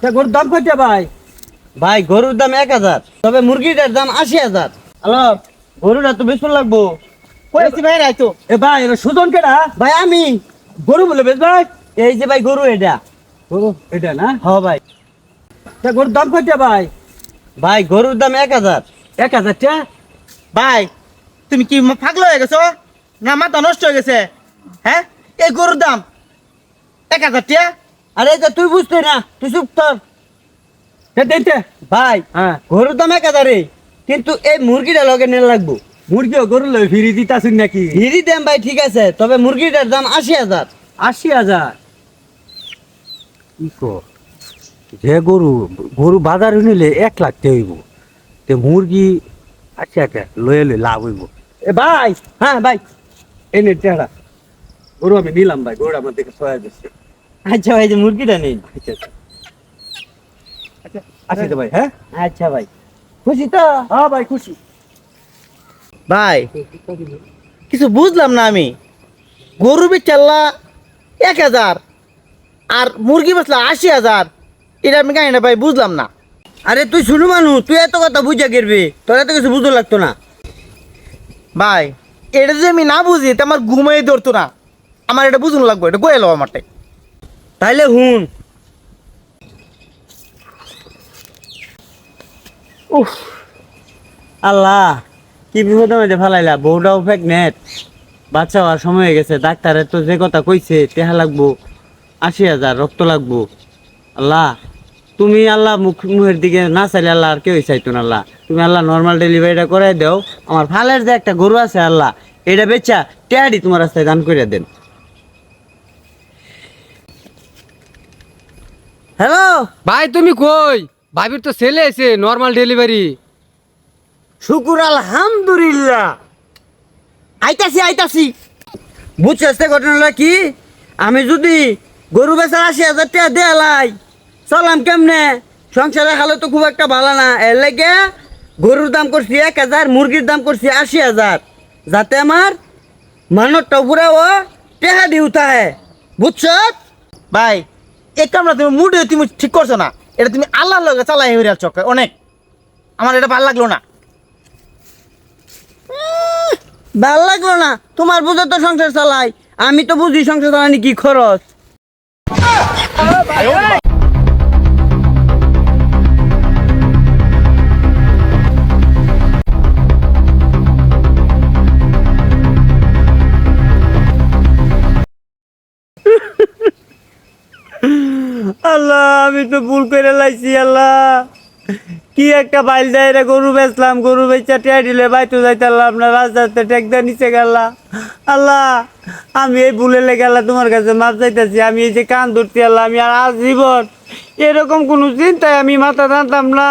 গরুর দাম কত ভাই? ভাই গরুর দাম 1000, তবে মুরগিটার দাম 80000। হ্যালো, গরুটা তো বেশি লাগবো। কইছি ভাই রাইতো। এ ভাই এর সুজন কেডা? ভাই আমি গরু বলে বেচ ভাই। এই যে ভাই গরু এটা। গরু এটা না? হ ভাই। গরুর দাম কত ভাই? ভাই গরুর দাম 1000। 1000 টাকা? ভাই তুমি কি পাগল হয়ে গেছো না মাথা নষ্ট হয়ে গেছে? হ্যাঁ, এই গরুর দাম 1000 টাকা। আরে এটা তুই বুঝতে না, তুই চুপ কর। দেনতে ভাই হ্যাঁ, গরুর দাম 1000, কিন্তু এই মুরগিটা লগে নিয়ে লাগবো। মুরগিও গরু লই ফিরি দিতাছুন নাকি? হিরি দাম ভাই ঠিক আছে, তবে মুরগিটার দাম 80000। 80,000। কি কো? যে গরু গরু বাজারে নিলে 1 লাখ টাকা হইব, তে মুরগি 80,000 লয়ে লই লাভ হইব। এ ভাই, হ্যাঁ ভাই। এনে টেড়া গরু আমি নিলাম ভাই, গরুটা আমার দেখে সহায় দিচ্ছে। আচ্ছা ভাই, যে মুরগিটা নিন। আচ্ছা আচ্ছা আসি তো ভাই। হ্যাঁ আচ্ছা ভাই, খুশি তো? হ্যাঁ ভাই খুশি। ভাই কিছু বুঝলাম না আমি। গরু বেচাল্লা 1000 আর মুরগি বেচলা 80,000, এটা আমি কাহিনী ভাই বুঝলাম না। আরে তুই শুনু মানু, তুই এত কথা বুঝা গেরবি, তোর এত কিছু বুঝতে লাগতো না। ভাই এটা যদি আমি না বুঝি তো আমার ঘুমাই ধরতো না। আমার এটা বুঝুন লাগবে, এটা গোয়েল আমারটাই। তাইলে হুন। উফ, আল্লাহ কি বিপদের মধ্যে ফেলাইলা। বউটাও প্রেগনেন্ট, বাচ্চা হওয়ার সময় হয়ে গেছে। ডাক্তারের তো যে কথা কইছে, টেহা লাগবো 80,000, রক্ত লাগবো। আল্লাহ তুমি আল্লাহ মুখের দিকে না চাইলে আল্লাহ আর কেউ চাইতো না। আল্লাহ তুমি আল্লাহ নর্মাল ডেলিভারিটা করে দাও। আমার ফালের যে একটা গরু আছে আল্লাহ, এটা বেচা টেহাডি তোমার রাস্তায় দান করে দেন। হ্যালো ভাই তুমি কই? ভাবির তো ছেলে এসে নর্মাল ডেলিভারি। শুকুর আলহামদুলিল্লাহ, আইতাছি আইতাছি। বুঝছিস তো ঘটনাটা কি? আমি যদি গরু বেচার 80,000 টাকা দেয়ালাই, চলাম কেমনে? সংসারে খালে তো খুব একটা ভালো না। এর লেগে গরুর দাম করছি 1000, মুরগির দাম করছি 80,000, যাতে আমার মানবটা পুরা ও টেহা দি উঠায়। বুঝছ? ভাই এই কামটা তুমি মুডে তুমি ঠিক করছো না। এটা তুমি আল্লাহর লগে চালাই হইরা চক্কর অনেক। আমার এটা ভালো লাগলো না। ভাল লাগলো না? তোমার বুঝে তো সংসার চালাই, আমি তো বুঝি সংসার চালানি কি খরচ। আল্লাহ আমি তো ভুল করে লাইছি। আল্লাহ কি একটা বাইল দেয় রে, গরু বেচলাম, গরু বেচা টেয়া দিলে বাইতো যাইতাম না, রাস্তাতে টেকদা নিচে গেলা। আল্লাহ আমি এই ভুলে লেগে আল্লাহ তোমার কাছে মাপ চাইতেছি। আমি এই যে কান ধরছি আল্লাহ, আমি আর আজীবন এরকম কোনো চিন্তায় আমি মাথা টানতাম না।